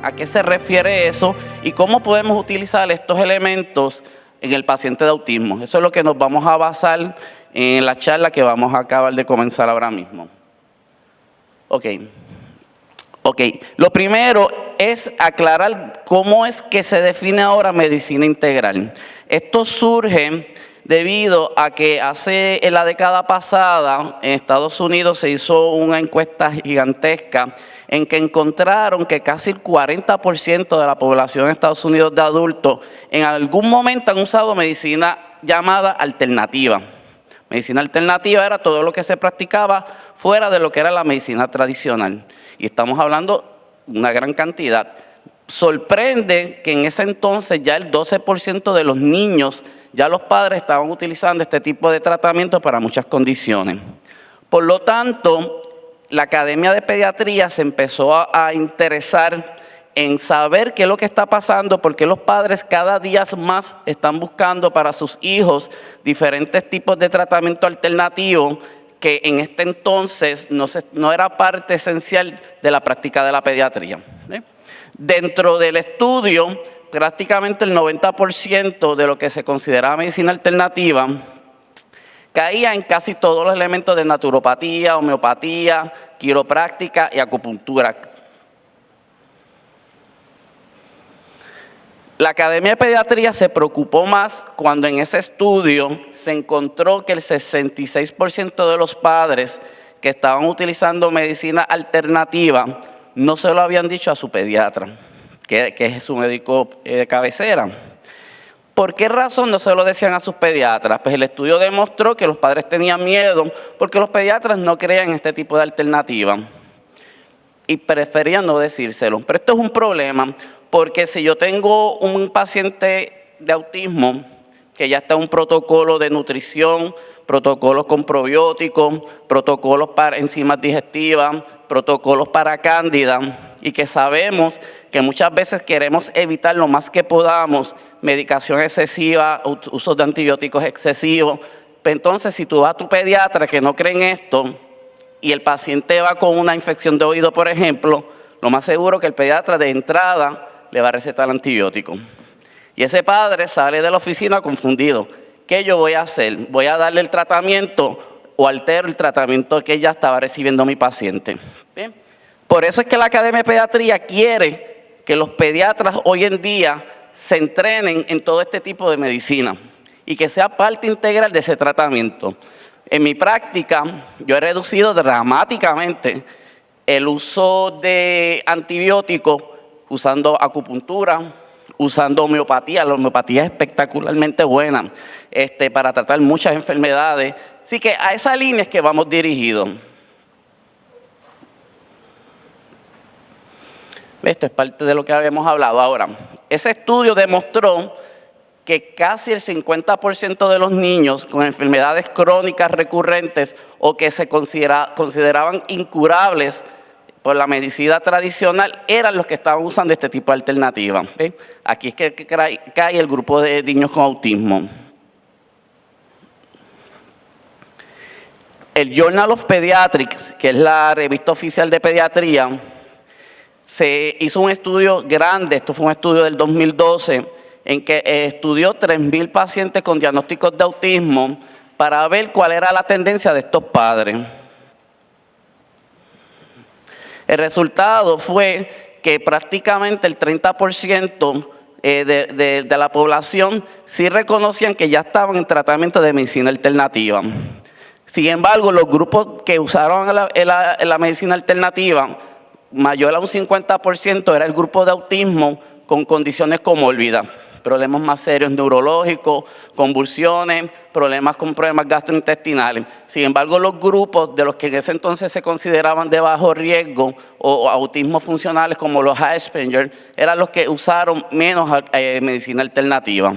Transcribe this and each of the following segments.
a qué se refiere eso y cómo podemos utilizar estos elementos en el paciente de autismo. Eso es lo que nos vamos a basar en la charla que vamos a acabar de comenzar ahora mismo. Ok. Lo primero es aclarar cómo es que se define ahora medicina integral. Esto surge debido a que en la década pasada en Estados Unidos se hizo una encuesta gigantesca en que encontraron que casi el 40% de la población de Estados Unidos de adultos en algún momento han usado medicina llamada alternativa. Medicina alternativa era todo lo que se practicaba fuera de lo que era la medicina tradicional. Y estamos hablando de una gran cantidad. Sorprende que en ese entonces ya el 12% de los niños, ya los padres estaban utilizando este tipo de tratamiento para muchas condiciones. Por lo tanto, la Academia de Pediatría se empezó a interesar en saber qué es lo que está pasando, porque los padres cada día más están buscando para sus hijos diferentes tipos de tratamiento alternativo que en este entonces no era parte esencial de la práctica de la pediatría. Dentro del estudio, prácticamente el 90% de lo que se consideraba medicina alternativa caía en casi todos los elementos de naturopatía, homeopatía, quiropráctica y acupuntura. La Academia de Pediatría se preocupó más cuando en ese estudio se encontró que el 66% de los padres que estaban utilizando medicina alternativa no se lo habían dicho a su pediatra, que es su médico de cabecera. ¿Por qué razón no se lo decían a sus pediatras? Pues el estudio demostró que los padres tenían miedo porque los pediatras no creían en este tipo de alternativa y preferían no decírselo. Pero esto es un problema porque si yo tengo un paciente de autismo que ya está en un protocolo de nutrición, protocolos con probióticos, protocolos para enzimas digestivas, protocolos para cándida, y que sabemos que muchas veces queremos evitar lo más que podamos medicación excesiva, uso de antibióticos excesivos. Entonces, si tú vas a tu pediatra que no cree en esto y el paciente va con una infección de oído, por ejemplo, lo más seguro que el pediatra de entrada le va a recetar antibiótico. Y ese padre sale de la oficina confundido. ¿Qué yo voy a hacer? ¿Voy a darle el tratamiento o altero el tratamiento que ya estaba recibiendo mi paciente? ¿Bien? Por eso es que la Academia de Pediatría quiere que los pediatras hoy en día se entrenen en todo este tipo de medicina y que sea parte integral de ese tratamiento. En mi práctica, yo he reducido dramáticamente el uso de antibióticos usando acupuntura, usando homeopatía. La homeopatía es espectacularmente buena para tratar muchas enfermedades. Así que a esa línea es que vamos dirigidos. Esto es parte de lo que habíamos hablado. Ahora, ese estudio demostró que casi el 50% de los niños con enfermedades crónicas recurrentes o que se consideraban incurables por la medicina tradicional eran los que estaban usando este tipo de alternativa. ¿Sí? Aquí es que cae el grupo de niños con autismo. El Journal of Pediatrics, que es la revista oficial de pediatría, se hizo un estudio grande, esto fue un estudio del 2012, en que estudió 3,000 pacientes con diagnósticos de autismo para ver cuál era la tendencia de estos padres. El resultado fue que prácticamente el 30% de la población sí reconocían que ya estaban en tratamiento de medicina alternativa. Sin embargo, los grupos que usaron la medicina alternativa, mayor a un 50% era el grupo de autismo con condiciones comórbidas, problemas más serios neurológicos, convulsiones, problemas gastrointestinales. Sin embargo, los grupos de los que en ese entonces se consideraban de bajo riesgo o autismo funcionales como los Asperger, eran los que usaron menos medicina alternativa.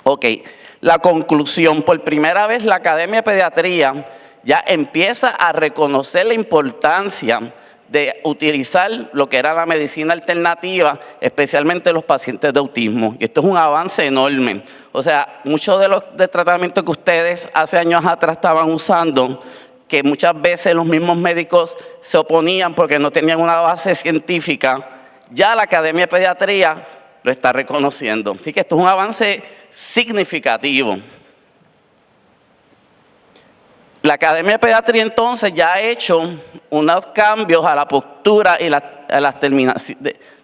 Ok, la conclusión. Por primera vez la Academia de Pediatría ya empieza a reconocer la importancia de utilizar lo que era la medicina alternativa, especialmente los pacientes de autismo. Y esto es un avance enorme. O sea, muchos de los tratamientos que ustedes hace años atrás estaban usando, que muchas veces los mismos médicos se oponían porque no tenían una base científica, ya la Academia de Pediatría lo está reconociendo. Así que esto es un avance significativo. La Academia de Pediatría entonces ya ha hecho unos cambios a la postura y a las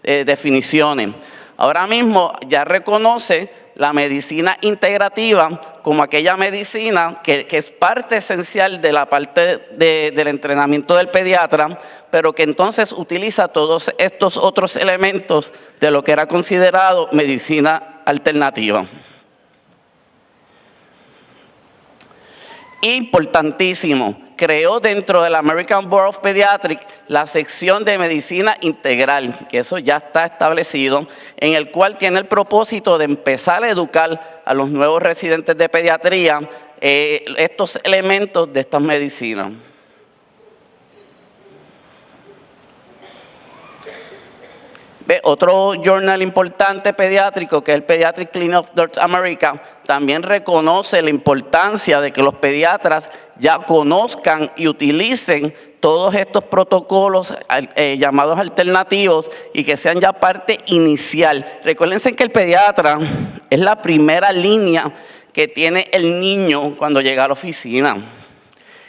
definiciones. Ahora mismo ya reconoce la medicina integrativa como aquella medicina que es parte esencial de la parte del entrenamiento del pediatra, pero que entonces utiliza todos estos otros elementos de lo que era considerado medicina alternativa. Importantísimo, creó dentro de la American Board of Pediatrics la sección de medicina integral, que eso ya está establecido, en el cual tiene el propósito de empezar a educar a los nuevos residentes de pediatría estos elementos de estas medicinas. Otro journal importante pediátrico, que es el Pediatric Clinic of North America, también reconoce la importancia de que los pediatras ya conozcan y utilicen todos estos protocolos llamados alternativos y que sean ya parte inicial. Recuérdense que el pediatra es la primera línea que tiene el niño cuando llega a la oficina.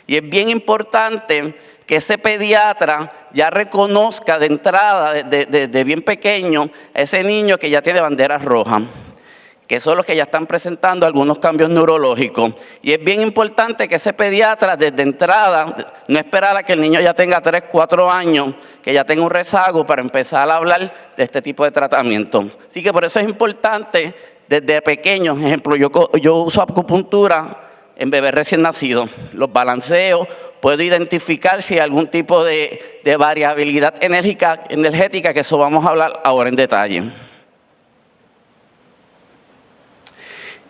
Y es bien importante que ese pediatra ya reconozca de entrada, de bien pequeño, a ese niño que ya tiene banderas rojas, que son los que ya están presentando algunos cambios neurológicos. Y es bien importante que ese pediatra desde entrada no esperar a que el niño ya tenga 3, 4 años, que ya tenga un rezago para empezar a hablar de este tipo de tratamiento. Así que por eso es importante desde pequeños, ejemplo, yo uso acupuntura en bebés recién nacidos, los balanceo, puedo identificar si hay algún tipo de variabilidad energética, que eso vamos a hablar ahora en detalle.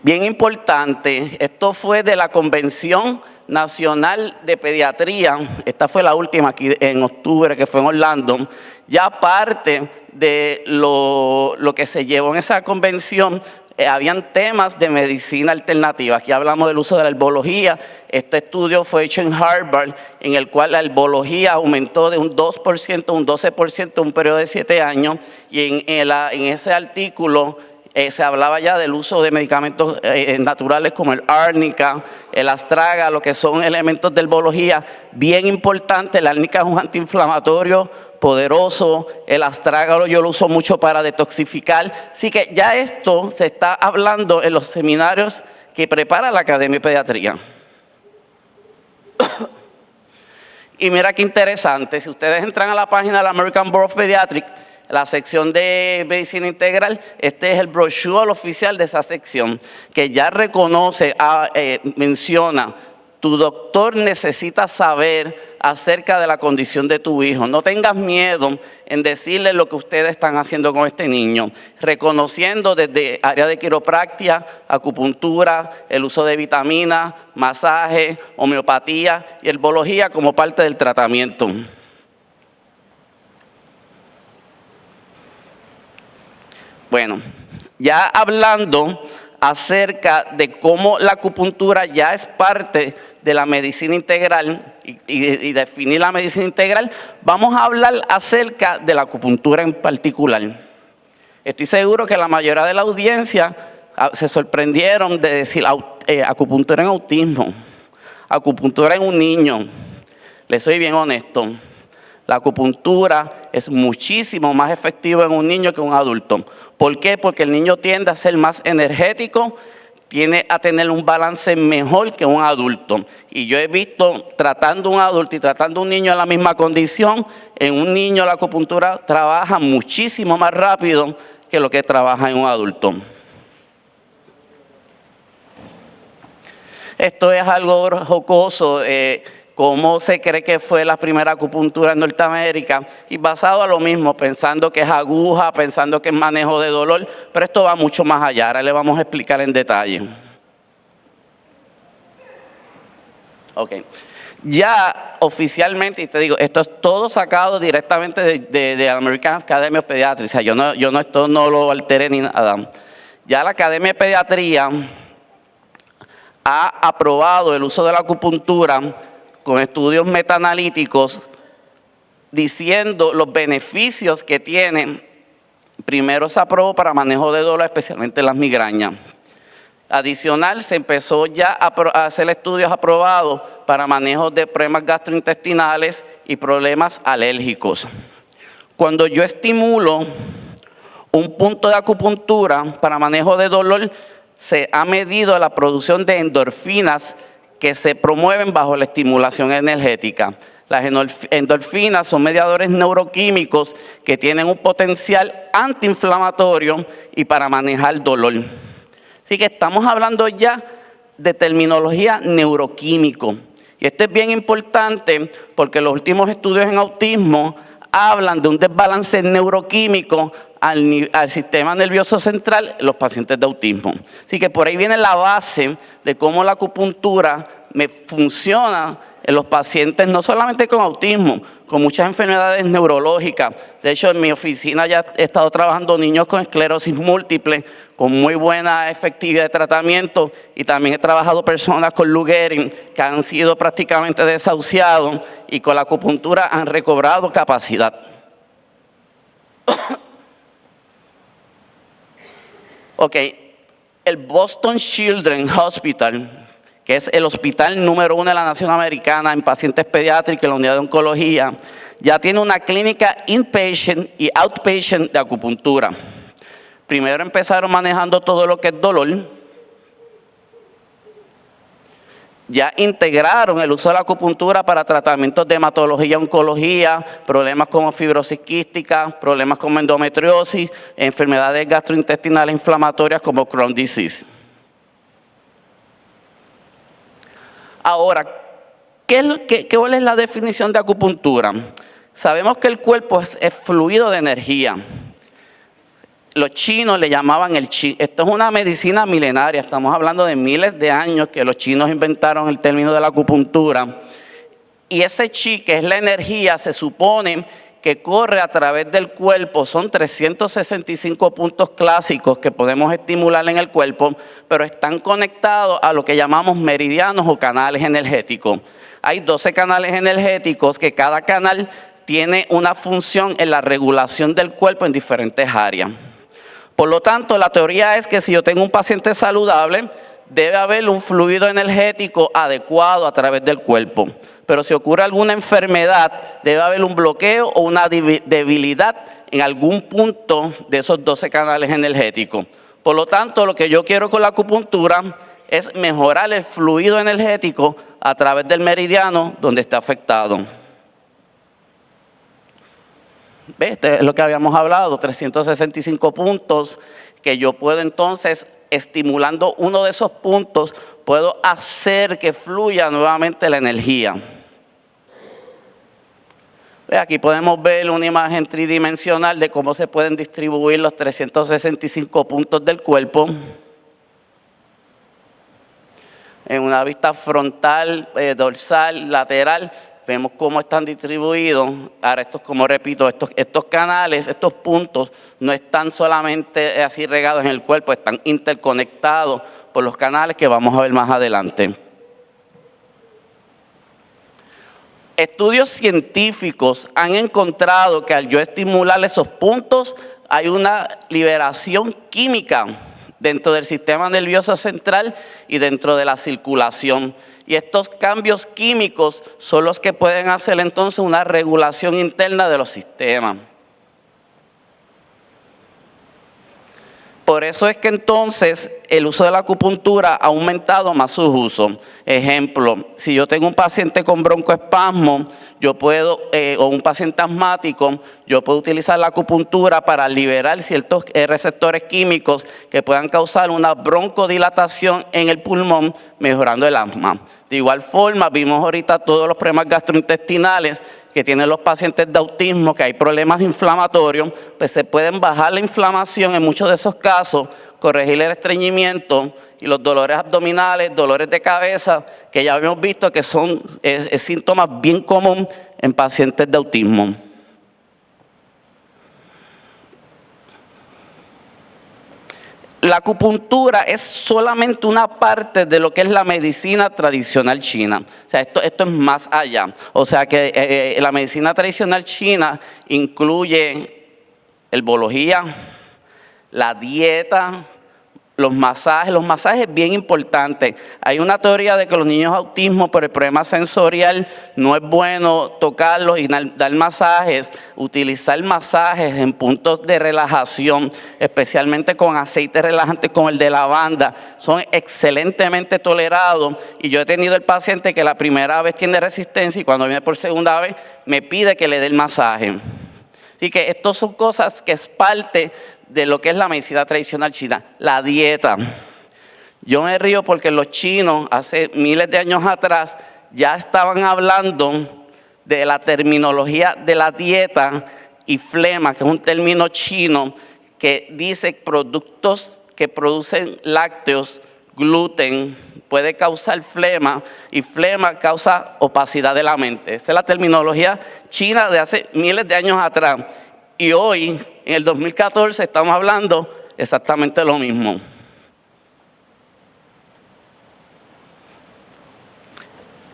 Bien importante, esto fue de la Convención Nacional de Pediatría, esta fue la última aquí en octubre que fue en Orlando, ya parte de lo que se llevó en esa convención. Habían temas de medicina alternativa. Aquí hablamos del uso de la herbología. Este estudio fue hecho en Harvard, en el cual la herbología aumentó de un 2% a un 12% en un periodo de 7 años. Y en ese artículo se hablaba ya del uso de medicamentos naturales como el árnica, el astraga, lo que son elementos de herbología bien importantes. El árnica es un antiinflamatorio poderoso, el astrágalo yo lo uso mucho para detoxificar. Así que ya esto se está hablando en los seminarios que prepara la Academia de Pediatría. Y mira qué interesante, si ustedes entran a la página de la American Board of Pediatrics, la sección de medicina integral, este es el brochure oficial de esa sección, que ya reconoce, menciona, tu doctor necesita saber acerca de la condición de tu hijo. No tengas miedo en decirle lo que ustedes están haciendo con este niño, reconociendo desde área de quiropráctica, acupuntura, el uso de vitaminas, masaje, homeopatía y herbología como parte del tratamiento. Bueno, ya hablando acerca de cómo la acupuntura ya es parte de la medicina integral y definir la medicina integral, vamos a hablar acerca de la acupuntura en particular. Estoy seguro que la mayoría de la audiencia se sorprendieron de decir acupuntura en autismo, acupuntura en un niño. Les soy bien honesto, la acupuntura es muchísimo más efectiva en un niño que en un adulto. ¿Por qué? Porque el niño tiende a ser más energético, tiende a tener un balance mejor que un adulto. Y yo he visto, tratando un adulto y tratando un niño en la misma condición, en un niño la acupuntura trabaja muchísimo más rápido que lo que trabaja en un adulto. Esto es algo jocoso. Cómo se cree que fue la primera acupuntura en Norteamérica, y basado a lo mismo, pensando que es aguja, pensando que es manejo de dolor, pero esto va mucho más allá, ahora le vamos a explicar en detalle. Ok, ya oficialmente, y te digo, esto es todo sacado directamente de la American Academy of Pediatrics, o sea, esto no lo alteré ni nada. Ya la Academia de Pediatría ha aprobado el uso de la acupuntura con estudios metaanalíticos diciendo los beneficios que tiene. Primero se aprobó para manejo de dolor, especialmente las migrañas. Adicional, se empezó ya a hacer estudios aprobados para manejo de problemas gastrointestinales y problemas alérgicos. Cuando yo estimulo un punto de acupuntura para manejo de dolor, se ha medido la producción de endorfinas que se promueven bajo la estimulación energética. Las endorfinas son mediadores neuroquímicos que tienen un potencial antiinflamatorio y para manejar dolor. Así que estamos hablando ya de terminología neuroquímico. Y esto es bien importante porque los últimos estudios en autismo hablan de un desbalance neuroquímico al sistema nervioso central en los pacientes de autismo. Así que por ahí viene la base de cómo la acupuntura funciona en los pacientes, no solamente con autismo, con muchas enfermedades neurológicas. De hecho, en mi oficina ya he estado trabajando niños con esclerosis múltiple, con muy buena efectividad de tratamiento, y también he trabajado personas con Lou Gehrig que han sido prácticamente desahuciados y con la acupuntura han recobrado capacidad. Ok, el Boston Children's Hospital, que es el hospital número 1 de la nación americana en pacientes pediátricos en la unidad de oncología, ya tiene una clínica inpatient y outpatient de acupuntura. Primero empezaron manejando todo lo que es dolor. Ya integraron el uso de la acupuntura para tratamientos de hematología, oncología, problemas como fibrosis quística, problemas como endometriosis, enfermedades gastrointestinales inflamatorias como Crohn's disease. Ahora, ¿cuál es la definición de acupuntura? Sabemos que el cuerpo es fluido de energía. Los chinos le llamaban el chi. Esto es una medicina milenaria. Estamos hablando de miles de años que los chinos inventaron el término de la acupuntura. Y ese chi, que es la energía, se supone que corre a través del cuerpo. Son 365 puntos clásicos que podemos estimular en el cuerpo, pero están conectados a lo que llamamos meridianos o canales energéticos. Hay 12 canales energéticos que cada canal tiene una función en la regulación del cuerpo en diferentes áreas. Por lo tanto, la teoría es que si yo tengo un paciente saludable, debe haber un fluido energético adecuado a través del cuerpo. Pero si ocurre alguna enfermedad, debe haber un bloqueo o una debilidad en algún punto de esos 12 canales energéticos. Por lo tanto, lo que yo quiero con la acupuntura es mejorar el fluido energético a través del meridiano donde está afectado. ¿Ves? Esto es lo que habíamos hablado, 365 puntos, que yo puedo entonces, estimulando uno de esos puntos, puedo hacer que fluya nuevamente la energía. Aquí podemos ver una imagen tridimensional de cómo se pueden distribuir los 365 puntos del cuerpo. En una vista frontal, dorsal, lateral, vemos cómo están distribuidos. Ahora, estos, como repito, estos canales, estos puntos, no están solamente así regados en el cuerpo, están interconectados por los canales que vamos a ver más adelante. Estudios científicos han encontrado que al yo estimular esos puntos, hay una liberación química dentro del sistema nervioso central y dentro de la circulación. Y estos cambios químicos son los que pueden hacer entonces una regulación interna de los sistemas. Por eso es que entonces el uso de la acupuntura ha aumentado más sus usos. Ejemplo, si yo tengo un paciente con broncoespasmo, yo puedo, o un paciente asmático, yo puedo utilizar la acupuntura para liberar ciertos receptores químicos que puedan causar una broncodilatación en el pulmón, mejorando el asma. De igual forma, vimos ahorita todos los problemas gastrointestinales que tienen los pacientes de autismo, que hay problemas inflamatorios, pues se pueden bajar la inflamación en muchos de esos casos, corregir el estreñimiento y los dolores abdominales, dolores de cabeza, que ya habíamos visto que son síntomas bien comunes en pacientes de autismo. la acupuntura es solamente una parte de lo que es la medicina tradicional china. O sea, esto es más allá. O sea que la medicina tradicional china incluye herbología, la dieta, los masajes. Los masajes es bien importante. Hay una teoría de que los niños autismo por el problema sensorial no es bueno tocarlos y dar masajes. Utilizar masajes en puntos de relajación, especialmente con aceites relajantes como el de lavanda, son excelentemente tolerados. Y yo he tenido el paciente que la primera vez tiene resistencia y cuando viene por segunda vez me pide que le dé el masaje. Así que estas son cosas que es parte de lo que es la medicina tradicional china. La dieta. Yo me río porque los chinos hace miles de años atrás ya estaban hablando de la terminología de la dieta y flema, que es un término chino que dice productos que producen lácteos, gluten, puede causar flema y flema causa opacidad de la mente. Esa es la terminología china de hace miles de años atrás. Y hoy, en el 2014, estamos hablando exactamente lo mismo.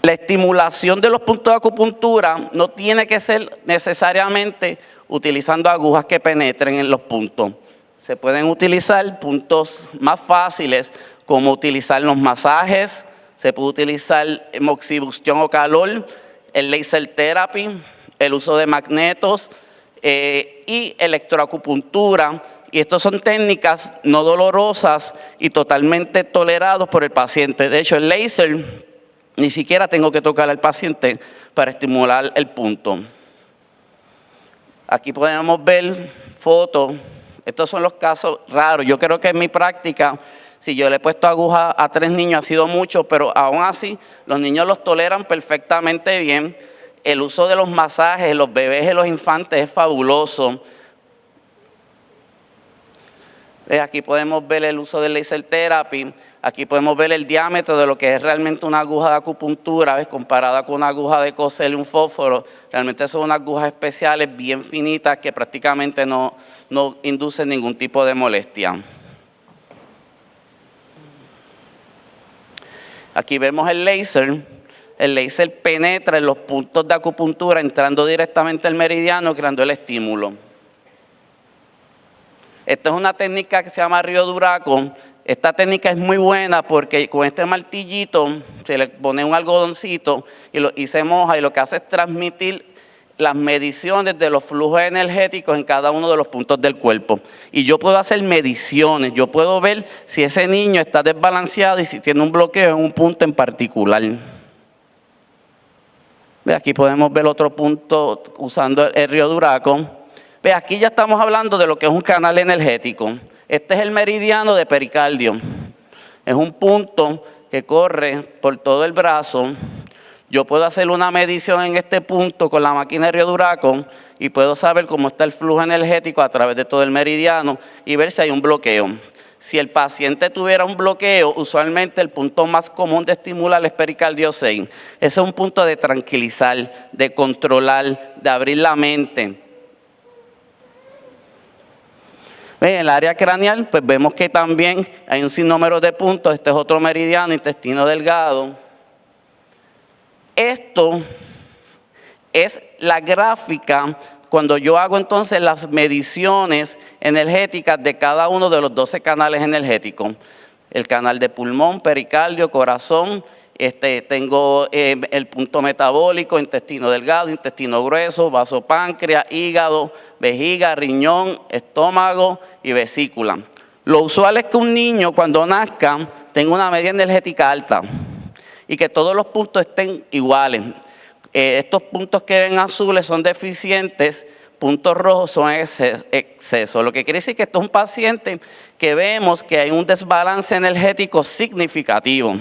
La estimulación de los puntos de acupuntura no tiene que ser necesariamente utilizando agujas que penetren en los puntos. Se pueden utilizar puntos más fáciles, como utilizar los masajes, se puede utilizar moxibustión o calor, el laser therapy, el uso de magnetos y electroacupuntura. Y estas son técnicas no dolorosas y totalmente toleradas por el paciente. De hecho, el laser ni siquiera tengo que tocar al paciente para estimular el punto. Aquí podemos ver fotos. Estos son los casos raros. Yo creo que en mi práctica, si yo le he puesto aguja a 3 niños, ha sido mucho, pero aún así los niños los toleran perfectamente bien. El uso de los masajes en los bebés y los infantes es fabuloso. Aquí podemos ver el uso del laser therapy. Aquí podemos ver el diámetro de lo que es realmente una aguja de acupuntura, ¿ves? Comparada con una aguja de coser y un fósforo. Realmente son unas agujas especiales bien finitas que prácticamente no inducen ningún tipo de molestia. Aquí vemos el láser. El láser penetra en los puntos de acupuntura entrando directamente al meridiano, creando el estímulo. Esta es una técnica que se llama Ryoduraco. Esta técnica es muy buena porque con este martillito se le pone un algodoncito y se moja, y lo que hace es transmitir las mediciones de los flujos energéticos en cada uno de los puntos del cuerpo. Y yo puedo hacer mediciones, yo puedo ver si ese niño está desbalanceado y si tiene un bloqueo en un punto en particular. Aquí podemos ver otro punto usando el Ryoduraco. Aquí ya estamos hablando de lo que es un canal energético. Este es el meridiano de pericardio. Es un punto que corre por todo el brazo. Yo puedo hacer una medición en este punto con la máquina de Ryoduraco y puedo saber cómo está el flujo energético a través de todo el meridiano y ver si hay un bloqueo. Si el paciente tuviera un bloqueo, usualmente el punto más común de estimular es pericardio 6. Ese es un punto de tranquilizar, de controlar, de abrir la mente. En el área craneal, pues vemos que también hay un sinnúmero de puntos. Este es otro meridiano, intestino delgado. Esto es la gráfica cuando yo hago entonces las mediciones energéticas de cada uno de los 12 canales energéticos. El canal de pulmón, pericardio, corazón. Tengo el punto metabólico, intestino delgado, intestino grueso, vaso páncreas, hígado, vejiga, riñón, estómago y vesícula. Lo usual es que un niño cuando nazca tenga una media energética alta y que todos los puntos estén iguales. Estos puntos que ven azules son deficientes, puntos rojos son exceso. Lo que quiere decir que esto es un paciente que vemos que hay un desbalance energético significativo.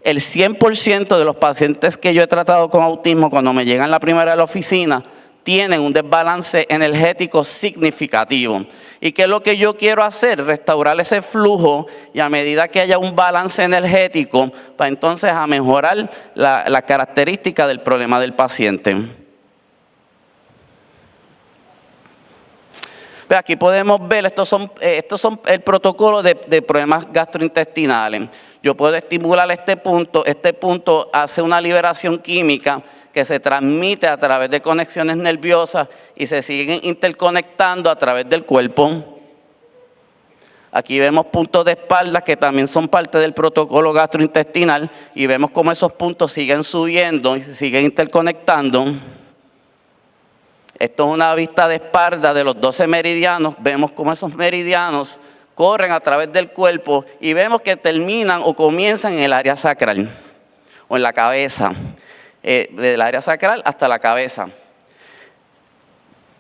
El 100% de los pacientes que yo he tratado con autismo cuando me llegan la primera de la oficina tienen un desbalance energético significativo. ¿Y qué es lo que yo quiero hacer? Restaurar ese flujo y a medida que haya un balance energético, para entonces a mejorar la característica del problema del paciente. Pero aquí podemos ver, estos son el protocolo de problemas gastrointestinales. Yo puedo estimular este punto hace una liberación química que se transmite a través de conexiones nerviosas y se siguen interconectando a través del cuerpo. Aquí vemos puntos de espalda que también son parte del protocolo gastrointestinal y vemos cómo esos puntos siguen subiendo y se siguen interconectando. Esto es una vista de espalda de los 12 meridianos. Vemos cómo esos meridianos corren a través del cuerpo y vemos que terminan o comienzan en el área sacral o en la cabeza, del área sacral hasta la cabeza.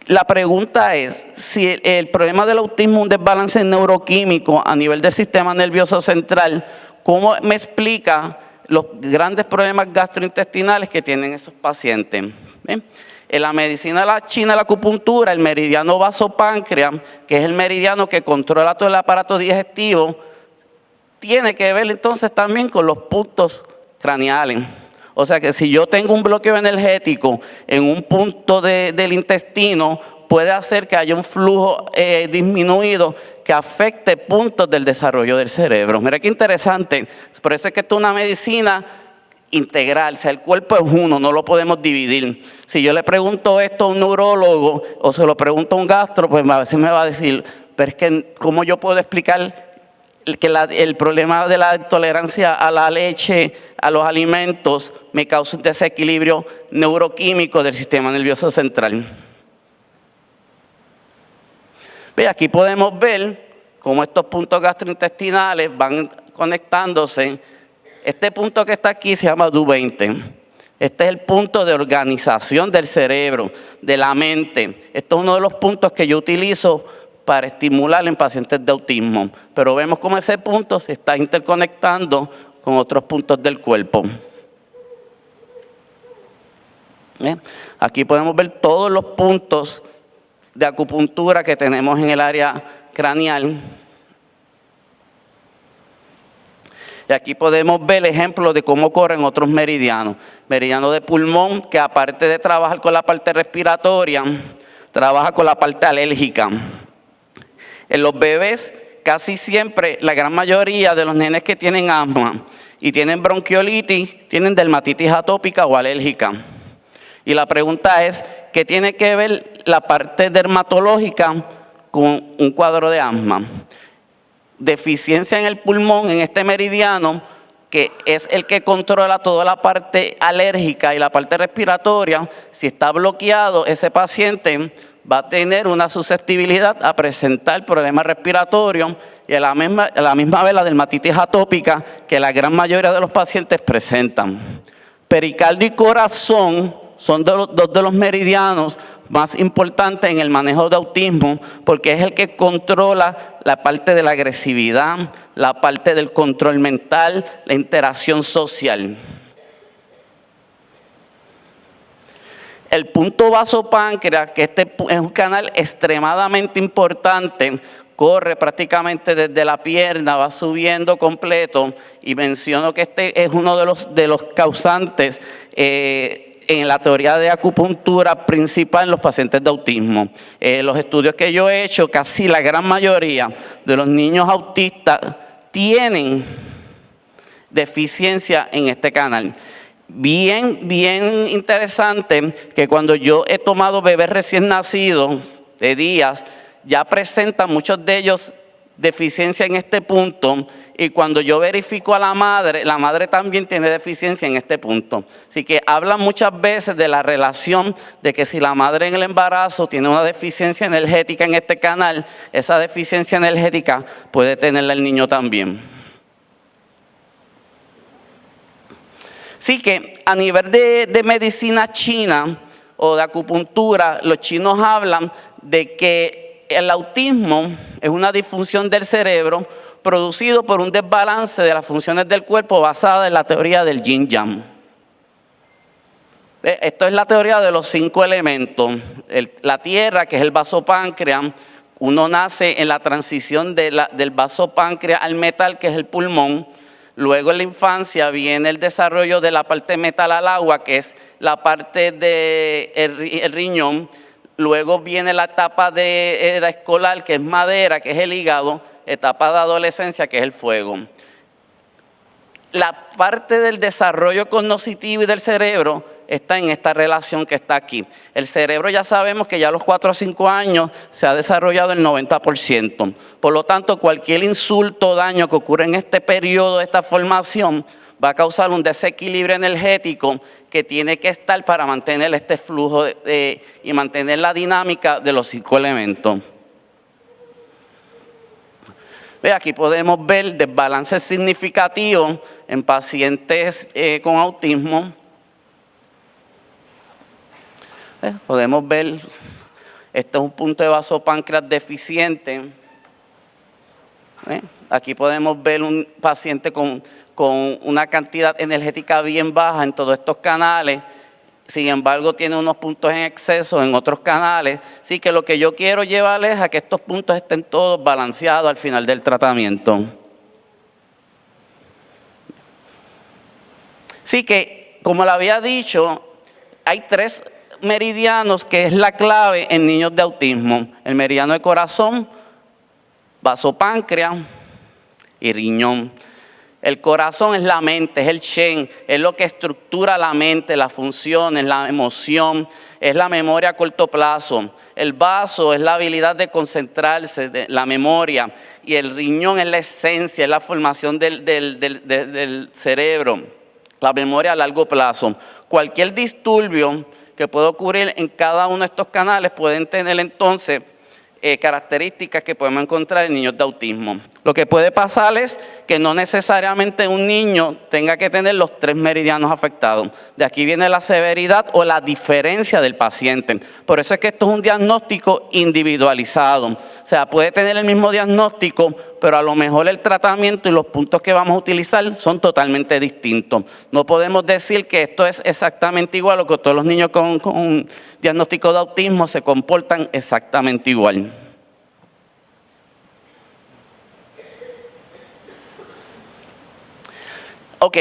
La pregunta es, si el problema del autismo es un desbalance neuroquímico a nivel del sistema nervioso central, ¿cómo me explica los grandes problemas gastrointestinales que tienen esos pacientes? ¿Bien? En la medicina china, la acupuntura, el meridiano vasopáncreas, que es el meridiano que controla todo el aparato digestivo, tiene que ver entonces también con los puntos craneales. O sea que si yo tengo un bloqueo energético en un punto del intestino, puede hacer que haya un flujo disminuido que afecte puntos del desarrollo del cerebro. Mira qué interesante. Por eso es que esto es una medicina integral. O sea, el cuerpo es uno, no lo podemos dividir. Si yo le pregunto esto a un neurólogo o se lo pregunto a un gastro, pues a veces me va a decir, pero es que ¿cómo yo puedo explicar que el problema de la intolerancia a la leche, a los alimentos, me causa un desequilibrio neuroquímico del sistema nervioso central? Ve, aquí podemos ver cómo estos puntos gastrointestinales van conectándose. Este punto que está aquí se llama DU20. Este es el punto de organización del cerebro, de la mente. Esto es uno de los puntos que yo utilizo para estimular en pacientes de autismo. Pero vemos cómo ese punto se está interconectando con otros puntos del cuerpo. ¿Bien? Aquí podemos ver todos los puntos de acupuntura que tenemos en el área craneal. Y aquí podemos ver el ejemplo de cómo corren otros meridianos. Meridiano de pulmón, que aparte de trabajar con la parte respiratoria, trabaja con la parte alérgica. En los bebés, casi siempre, la gran mayoría de los nenes que tienen asma y tienen bronquiolitis, tienen dermatitis atópica o alérgica. Y la pregunta es, ¿qué tiene que ver la parte dermatológica con un cuadro de asma? Deficiencia en el pulmón, en este meridiano, que es el que controla toda la parte alérgica y la parte respiratoria. Si está bloqueado, ese paciente va a tener una susceptibilidad a presentar problemas respiratorios y a la misma vez la dermatitis atópica que la gran mayoría de los pacientes presentan. Pericardio y corazón son dos de los meridianos más importantes en el manejo de autismo porque es el que controla la parte de la agresividad, la parte del control mental, la interacción social. El punto vasopáncreas, que este es un canal extremadamente importante, corre prácticamente desde la pierna, va subiendo completo y menciono que este es uno de los causantes en la teoría de acupuntura principal en los pacientes de autismo. Los estudios que yo he hecho, casi la gran mayoría de los niños autistas tienen deficiencia en este canal. Bien interesante que cuando yo he tomado bebés recién nacidos de días, ya presentan muchos de ellos deficiencia en este punto y cuando yo verifico a la madre también tiene deficiencia en este punto. Así que hablan muchas veces de la relación de que si la madre en el embarazo tiene una deficiencia energética en este canal, esa deficiencia energética puede tenerla el niño también. Así que a nivel de medicina china o de acupuntura, los chinos hablan de que el autismo es una disfunción del cerebro producido por un desbalance de las funciones del cuerpo basada en la teoría del yin-yang. Esto es la teoría de los 5 elementos. La tierra, que es el vasopáncreas, uno nace en la transición del vasopáncreas al metal, que es el pulmón. Luego en la infancia viene el desarrollo de la parte metal al agua, que es la parte del riñón. Luego viene la etapa de edad escolar, que es madera, que es el hígado, etapa de adolescencia, que es el fuego. La parte del desarrollo cognitivo y del cerebro está en esta relación que está aquí. El cerebro ya sabemos que ya a los 4 o 5 años se ha desarrollado el 90%. Por lo tanto, cualquier insulto o daño que ocurra en este periodo de esta formación va a causar un desequilibrio energético que tiene que estar para mantener este flujo y mantener la dinámica de los 5 elementos. Aquí podemos ver desbalances significativos en pacientes con autismo. Podemos ver, este es un punto de vasopáncreas deficiente. Aquí podemos ver un paciente con una cantidad energética bien baja en todos estos canales. Sin embargo, tiene unos puntos en exceso en otros canales. Así que lo que yo quiero llevarles es a que estos puntos estén todos balanceados al final del tratamiento. Así que, como le había dicho, hay 3 meridianos que es la clave en niños de autismo. El meridiano de corazón, vasopáncreas y riñón. El corazón es la mente, es el Shen, es lo que estructura la mente, las funciones, la emoción, es la memoria a corto plazo. El vaso es la habilidad de concentrarse, de la memoria, y el riñón es la esencia, es la formación del cerebro, la memoria a largo plazo. Cualquier disturbio que pueda ocurrir en cada uno de estos canales pueden tener entonces características que podemos encontrar en niños de autismo. Lo que puede pasar es que no necesariamente un niño tenga que tener los 3 meridianos afectados. De aquí viene la severidad o la diferencia del paciente. Por eso es que esto es un diagnóstico individualizado. O sea, puede tener el mismo diagnóstico, pero a lo mejor el tratamiento y los puntos que vamos a utilizar son totalmente distintos. No podemos decir que esto es exactamente igual o que todos los niños con diagnóstico de autismo se comportan exactamente igual. Ok,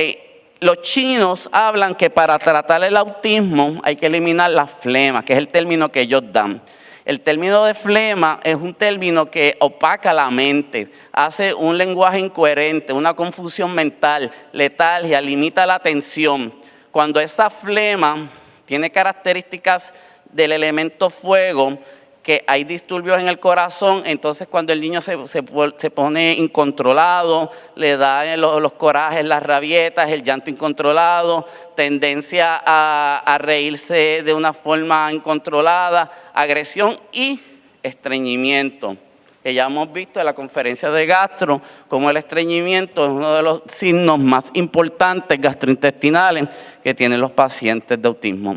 los chinos hablan que para tratar el autismo hay que eliminar la flema, que es el término que ellos dan. El término de flema es un término que opaca la mente, hace un lenguaje incoherente, una confusión mental, letargia, limita la atención. Cuando esa flema tiene características del elemento fuego, que hay disturbios en el corazón, entonces cuando el niño se pone incontrolado, le da los corajes, las rabietas, el llanto incontrolado, tendencia a reírse de una forma incontrolada, agresión y estreñimiento. Que ya hemos visto en la conferencia de gastro, como el estreñimiento es uno de los signos más importantes gastrointestinales que tienen los pacientes de autismo.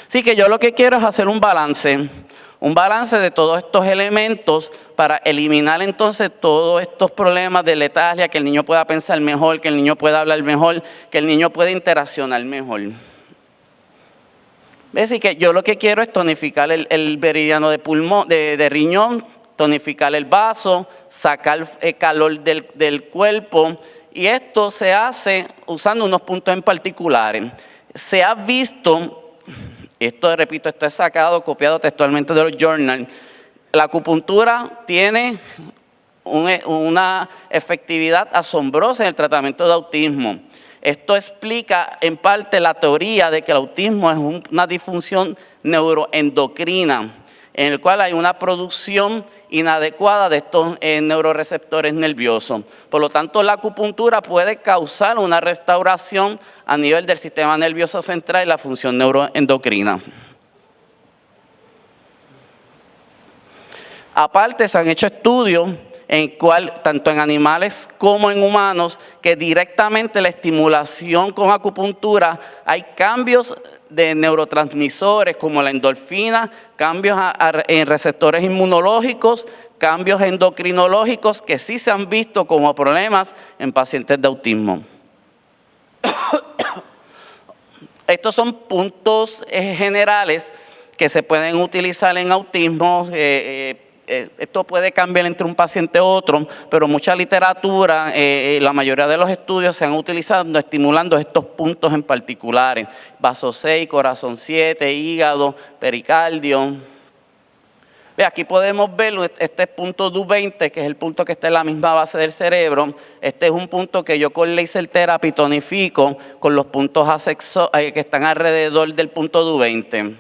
Así que yo lo que quiero es hacer un balance de todos estos elementos para eliminar entonces todos estos problemas de letargia, que el niño pueda pensar mejor, que el niño pueda hablar mejor, que el niño pueda interaccionar mejor. ¿Ves? Así que yo lo que quiero es tonificar el meridiano de pulmón, de riñón, tonificar el vaso, sacar el calor del cuerpo, y esto se hace usando unos puntos en particulares. Se ha visto, esto repito, esto es sacado, copiado textualmente de los journals, la acupuntura tiene una efectividad asombrosa en el tratamiento de autismo. Esto explica en parte la teoría de que el autismo es una disfunción neuroendocrina, en el cual hay una producción inadecuada de estos neuroreceptores nerviosos. Por lo tanto, la acupuntura puede causar una restauración a nivel del sistema nervioso central y la función neuroendocrina. Aparte, se han hecho estudios en cual, tanto en animales como en humanos, que directamente la estimulación con acupuntura hay cambios de neurotransmisores como la endorfina, cambios en receptores inmunológicos, cambios endocrinológicos que sí se han visto como problemas en pacientes de autismo. Estos son puntos generales que se pueden utilizar en autismo, esto puede cambiar entre un paciente u otro, pero mucha literatura, la mayoría de los estudios se han utilizado estimulando estos puntos en particulares. Vaso 6, corazón 7, hígado, pericardio. Aquí podemos ver este punto DU20, que es el punto que está en la misma base del cerebro. Este es un punto que yo con laser therapy tonifico con los puntos que están alrededor del punto DU20.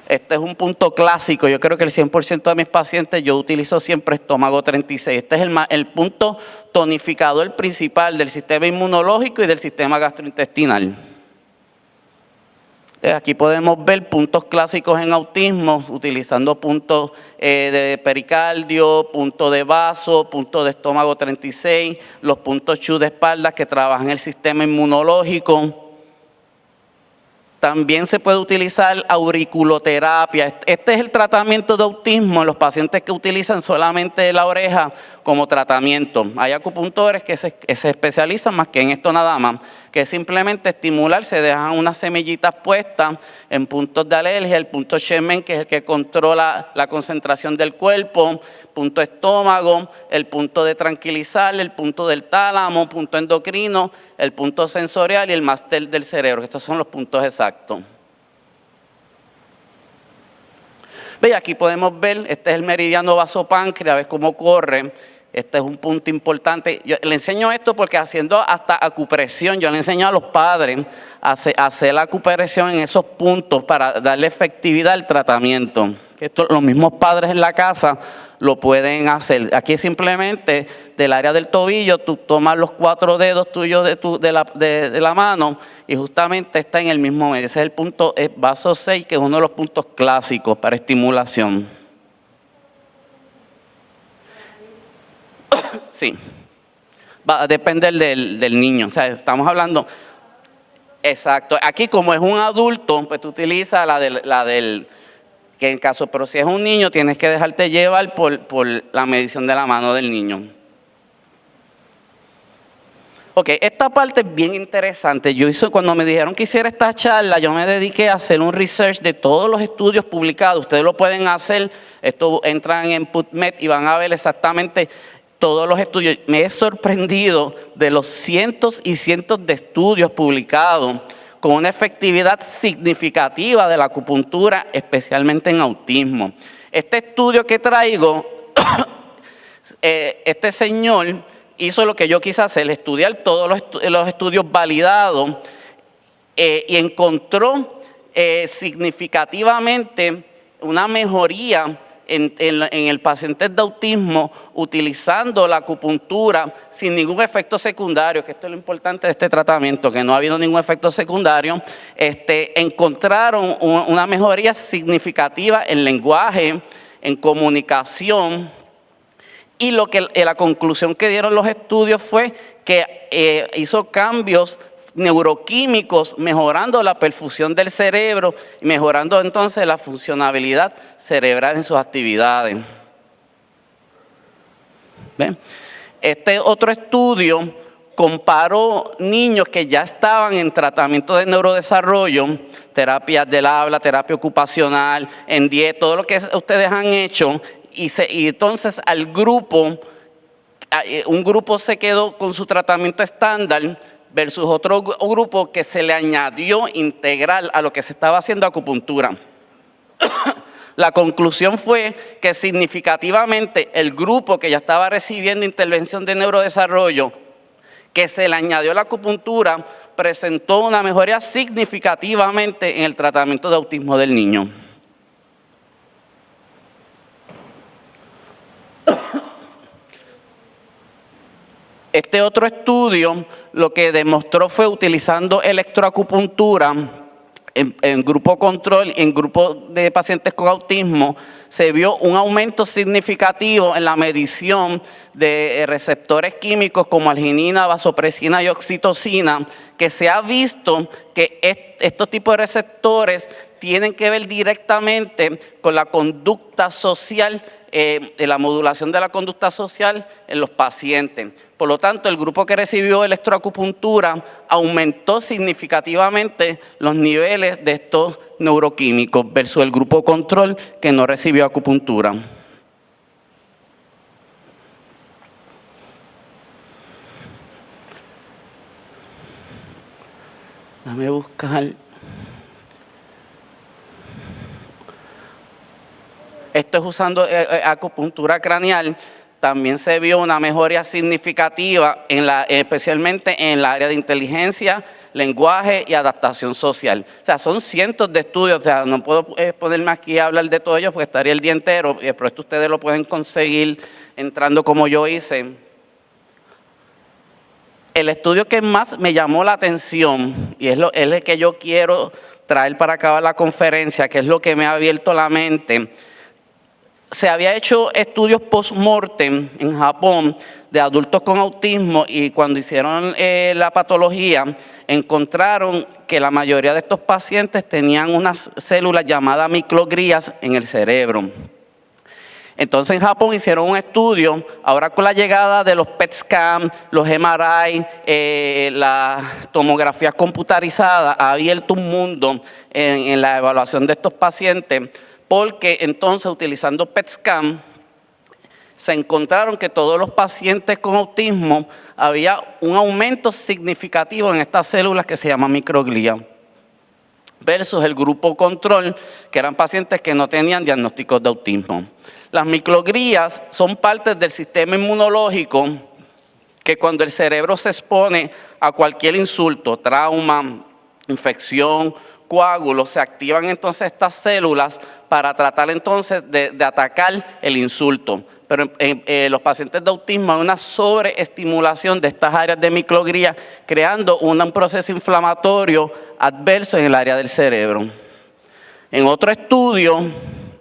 Este es un punto clásico. Yo creo que el 100% de mis pacientes yo utilizo siempre estómago 36. Este es el punto tonificador principal del sistema inmunológico y del sistema gastrointestinal. Aquí podemos ver puntos clásicos en autismo, utilizando puntos de pericardio, punto de vaso, punto de estómago 36, los puntos CHU de espalda que trabajan el sistema inmunológico. También se puede utilizar auriculoterapia. Este es el tratamiento de autismo en los pacientes que utilizan solamente la oreja como tratamiento. Hay acupuntores que se especializan más que en esto nada más, que es simplemente estimular, se dejan unas semillitas puestas en puntos de alergia, el punto Shemen, que es el que controla la concentración del cuerpo, punto estómago, el punto de tranquilizar, el punto del tálamo, punto endocrino, el punto sensorial y el máster del cerebro. Estos son los puntos exactos. Ve, aquí podemos ver, este es el meridiano vasopáncreas, ves cómo corre. Este es un punto importante. Yo le enseño esto porque haciendo hasta acupresión, yo le enseño a los padres a hacer la acupresión en esos puntos para darle efectividad al tratamiento. Esto, los mismos padres en la casa lo pueden hacer. Aquí simplemente del área del tobillo, tú tomas los 4 dedos tuyos de la mano y justamente está en el mismo medio. Ese es el punto vaso 6, que es uno de los puntos clásicos para estimulación. Sí, va a depender del niño. O sea, estamos hablando, exacto. Aquí como es un adulto, pues tú utilizas la del que en caso, pero si es un niño tienes que dejarte llevar por la medición de la mano del niño. Ok, esta parte es bien interesante. Cuando me dijeron que hiciera esta charla, yo me dediqué a hacer un research de todos los estudios publicados. Ustedes lo pueden hacer, esto entran en PubMed y van a ver exactamente todos los estudios. Me he sorprendido de los cientos y cientos de estudios publicados con una efectividad significativa de la acupuntura, especialmente en autismo. Este estudio que traigo, este señor hizo lo que yo quise hacer, estudiar todos los estudios validados y encontró significativamente una mejoría en el paciente de autismo utilizando la acupuntura sin ningún efecto secundario, que esto es lo importante de este tratamiento, que no ha habido ningún efecto secundario. Encontraron una mejoría significativa en lenguaje, en comunicación, y la conclusión que dieron los estudios fue que hizo cambios neuroquímicos, mejorando la perfusión del cerebro y mejorando entonces la funcionabilidad cerebral en sus actividades. ¿Ven? Este otro estudio comparó niños que ya estaban en tratamiento de neurodesarrollo, terapias del habla, terapia ocupacional, en dieta, todo lo que ustedes han hecho, y entonces un grupo se quedó con su tratamiento estándar versus otro grupo que se le añadió integral a lo que se estaba haciendo acupuntura. La conclusión fue que significativamente el grupo que ya estaba recibiendo intervención de neurodesarrollo, que se le añadió la acupuntura, presentó una mejoría significativamente en el tratamiento de autismo del niño. Este otro estudio lo que demostró fue utilizando electroacupuntura en grupo control y en grupo de pacientes con autismo, se vio un aumento significativo en la medición de receptores químicos como arginina, vasopresina y oxitocina, que se ha visto que estos tipos de receptores tienen que ver directamente con la conducta social la modulación de la conducta social en los pacientes. Por lo tanto, el grupo que recibió electroacupuntura aumentó significativamente los niveles de estos neuroquímicos versus el grupo control que no recibió acupuntura. Déjame buscar. Esto es usando acupuntura craneal. También se vio una mejoría significativa, especialmente en el área de inteligencia, lenguaje y adaptación social. O sea, son cientos de estudios. O sea, no puedo ponerme aquí a hablar de todo ello porque estaría el día entero. Pero esto ustedes lo pueden conseguir entrando como yo hice. El estudio que más me llamó la atención, y es el que yo quiero traer para acabar la conferencia, que es lo que me ha abierto la mente. Se había hecho estudios post-mortem en Japón de adultos con autismo y cuando hicieron la patología encontraron que la mayoría de estos pacientes tenían unas células llamadas microglías en el cerebro. Entonces en Japón hicieron un estudio, ahora con la llegada de los PET scan, los MRI, la tomografía computarizada, ha abierto un mundo en la evaluación de estos pacientes. Porque entonces, utilizando PET scan, se encontraron que todos los pacientes con autismo había un aumento significativo en estas células que se llaman microglía, versus el grupo control, que eran pacientes que no tenían diagnósticos de autismo. Las microglías son partes del sistema inmunológico que cuando el cerebro se expone a cualquier insulto, trauma, infección, coágulos, se activan entonces estas células para tratar entonces de atacar el insulto. Pero en los pacientes de autismo hay una sobreestimulación de estas áreas de microglía, creando un proceso inflamatorio adverso en el área del cerebro. En otro estudio,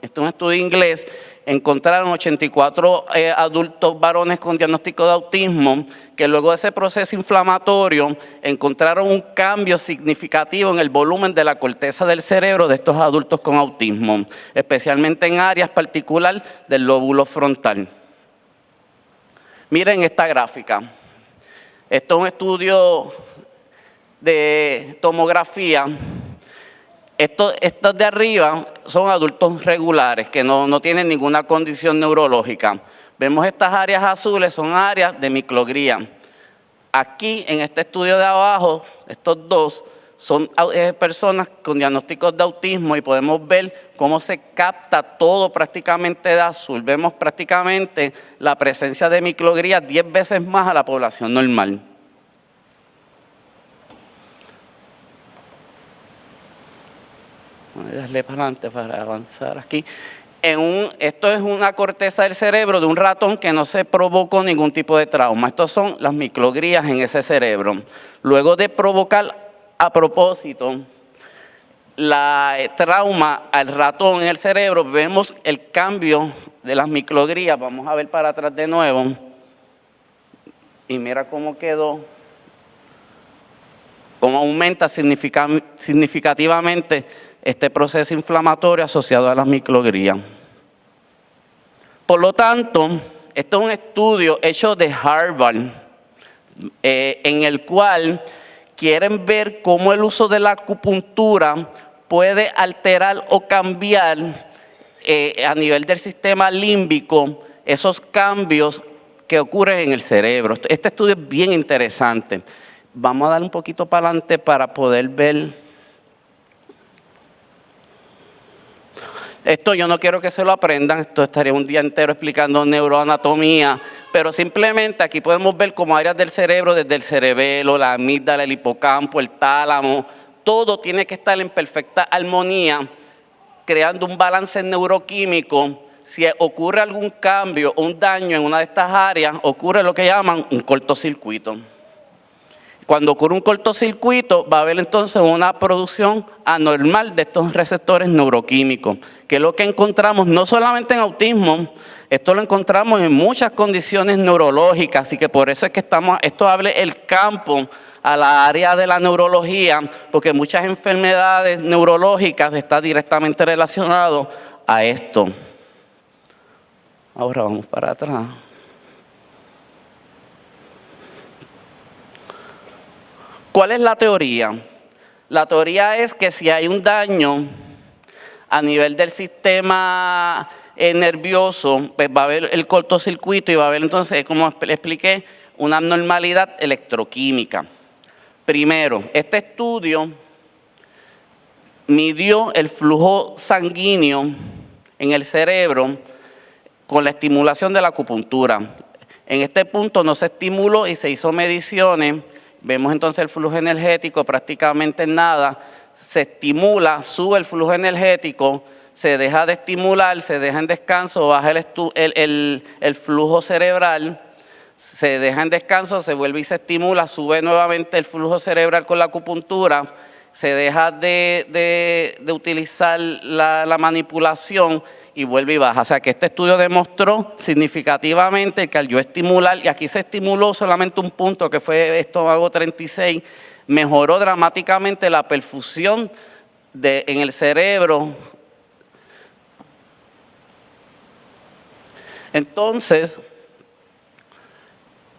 este es un estudio inglés, encontraron 84 adultos varones con diagnóstico de autismo que luego de ese proceso inflamatorio encontraron un cambio significativo en el volumen de la corteza del cerebro de estos adultos con autismo, especialmente en áreas particulares del lóbulo frontal. Miren esta gráfica. Esto es un estudio de tomografía. Estos de arriba son adultos regulares que no tienen ninguna condición neurológica. Vemos estas áreas azules, son áreas de microglía. Aquí, en este estudio de abajo, estos dos son personas con diagnósticos de autismo y podemos ver cómo se capta todo prácticamente de azul. Vemos prácticamente la presencia de microglía 10 veces más a la población normal. Voy a darle para adelante para avanzar aquí. Esto es una corteza del cerebro de un ratón que no se provocó ningún tipo de trauma. Estos son las microglías en ese cerebro. Luego de provocar a propósito la trauma al ratón en el cerebro, vemos el cambio de las microglías. Vamos a ver para atrás de nuevo. Y mira cómo quedó. Cómo aumenta significativamente este proceso inflamatorio asociado a las microglías. Por lo tanto, esto es un estudio hecho de Harvard, en el cual quieren ver cómo el uso de la acupuntura puede alterar o cambiar a nivel del sistema límbico esos cambios que ocurren en el cerebro. Este estudio es bien interesante. Vamos a dar un poquito para adelante para poder ver. Esto yo no quiero que se lo aprendan, esto estaría un día entero explicando neuroanatomía, pero simplemente aquí podemos ver como áreas del cerebro, desde el cerebelo, la amígdala, el hipocampo, el tálamo, todo tiene que estar en perfecta armonía, creando un balance neuroquímico. Si ocurre algún cambio o un daño en una de estas áreas, ocurre lo que llaman un cortocircuito. Cuando ocurre un cortocircuito, va a haber entonces una producción anormal de estos receptores neuroquímicos, que es lo que encontramos no solamente en autismo, esto lo encontramos en muchas condiciones neurológicas, así que por eso es que esto abre el campo a la área de la neurología, porque muchas enfermedades neurológicas están directamente relacionadas a esto. Ahora vamos para atrás. ¿Cuál es la teoría? La teoría es que si hay un daño a nivel del sistema nervioso, pues va a haber el cortocircuito y va a haber entonces, como le expliqué, una abnormalidad electroquímica. Primero, este estudio midió el flujo sanguíneo en el cerebro con la estimulación de la acupuntura. En este punto no se estimuló y se hizo mediciones. Vemos entonces el flujo energético prácticamente en nada. Se estimula, sube el flujo energético, se deja de estimular, se deja en descanso, baja el flujo cerebral, se deja en descanso, se vuelve y se estimula, sube nuevamente el flujo cerebral con la acupuntura, se deja de utilizar la manipulación y vuelve y baja. O sea que este estudio demostró significativamente que al yo estimular, y aquí se estimuló solamente un punto que fue estómago 36, mejoró dramáticamente la perfusión en el cerebro. Entonces,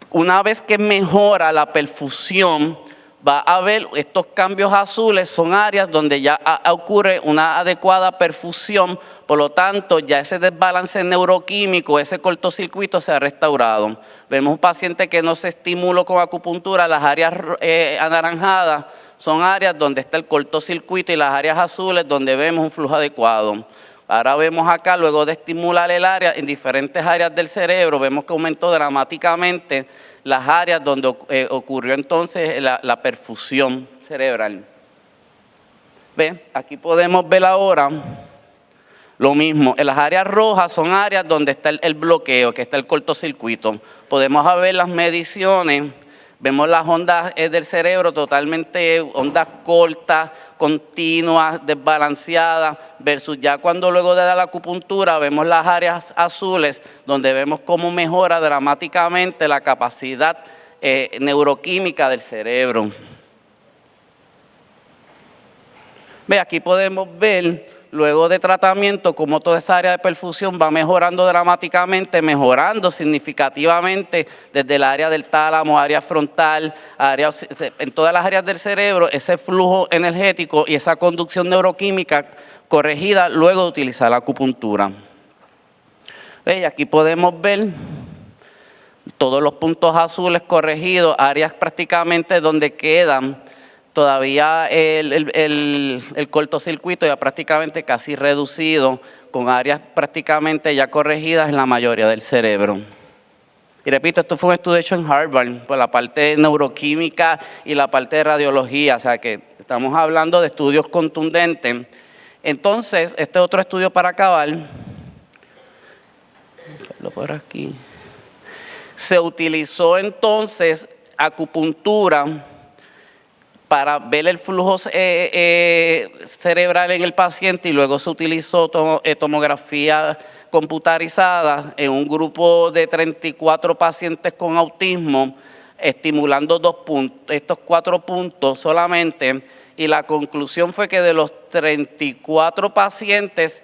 una vez que mejora la perfusión, va a haber estos cambios azules, son áreas donde ya ocurre una adecuada perfusión, por lo tanto ya ese desbalance neuroquímico, ese cortocircuito se ha restaurado. Vemos un paciente que no se estimuló con acupuntura, las áreas anaranjadas son áreas donde está el cortocircuito y las áreas azules donde vemos un flujo adecuado. Ahora vemos acá, luego de estimular el área, en diferentes áreas del cerebro, vemos que aumentó dramáticamente las áreas donde ocurrió entonces la perfusión cerebral. ¿Ve? Aquí podemos ver ahora lo mismo. En las áreas rojas son áreas donde está el bloqueo, que está el cortocircuito. Podemos ver las mediciones, vemos las ondas del cerebro totalmente, ondas cortas, continuas, desbalanceadas, versus ya cuando luego de la acupuntura vemos las áreas azules, donde vemos cómo mejora dramáticamente la capacidad neuroquímica del cerebro. Ve, aquí podemos ver, luego de tratamiento, cómo toda esa área de perfusión va mejorando dramáticamente, mejorando significativamente desde el área del tálamo, área frontal, en todas las áreas del cerebro, ese flujo energético y esa conducción neuroquímica corregida luego de utilizar la acupuntura. Y aquí podemos ver todos los puntos azules corregidos, áreas prácticamente donde quedan todavía el cortocircuito ya prácticamente casi reducido, con áreas prácticamente ya corregidas en la mayoría del cerebro. Y repito, esto fue un estudio hecho en Harvard, por la parte de neuroquímica y la parte de radiología, o sea que estamos hablando de estudios contundentes. Entonces, este otro estudio para acabar, por aquí, se utilizó entonces acupuntura para ver el flujo cerebral en el paciente, y luego se utilizó tomografía computarizada en un grupo de 34 pacientes con autismo, estimulando estos 4 puntos solamente, y la conclusión fue que de los 34 pacientes,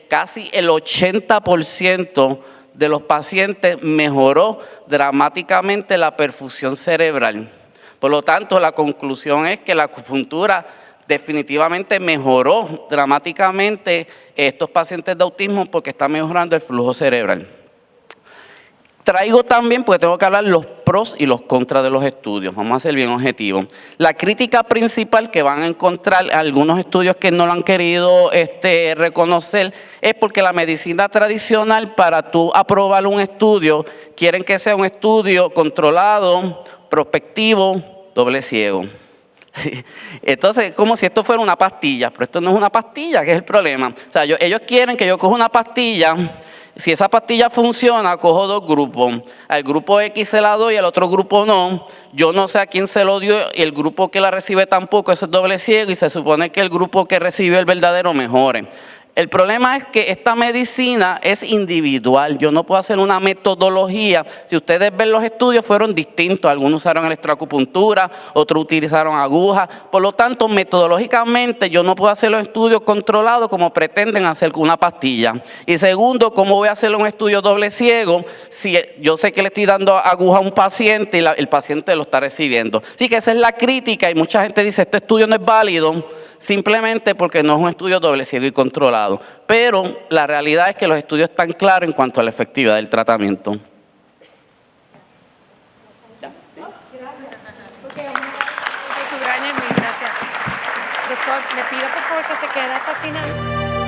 casi el 80% de los pacientes mejoró dramáticamente la perfusión cerebral. Por lo tanto, la conclusión es que la acupuntura definitivamente mejoró dramáticamente estos pacientes de autismo porque está mejorando el flujo cerebral. Traigo también, porque tengo que hablar los pros y los contras de los estudios. Vamos a ser bien objetivos. La crítica principal que van a encontrar algunos estudios que no lo han querido reconocer es porque la medicina tradicional, para tú aprobar un estudio, quieren que sea un estudio controlado, prospectivo, doble ciego. Entonces, como si esto fuera una pastilla, pero esto no es una pastilla, que es el problema. O sea, ellos quieren que yo coja una pastilla. Si esa pastilla funciona, cojo 2 grupos. Al grupo X se la doy y al otro grupo no. Yo no sé a quién se lo dio y el grupo que la recibe tampoco, eso es doble ciego, y se supone que el grupo que recibió el verdadero mejore. El problema es que esta medicina es individual. Yo no puedo hacer una metodología. Si ustedes ven los estudios, fueron distintos. Algunos usaron electroacupuntura, otros utilizaron agujas. Por lo tanto, metodológicamente, yo no puedo hacer los estudios controlados como pretenden hacer con una pastilla. Y segundo, ¿cómo voy a hacer un estudio doble ciego si yo sé que le estoy dando aguja a un paciente y el paciente lo está recibiendo? Así que esa es la crítica y mucha gente dice, este estudio no es válido, simplemente porque no es un estudio doble ciego y controlado. Pero la realidad es que los estudios están claros en cuanto a la efectividad del tratamiento. Gracias. Doctor, le pido por favor que se quede hasta el final.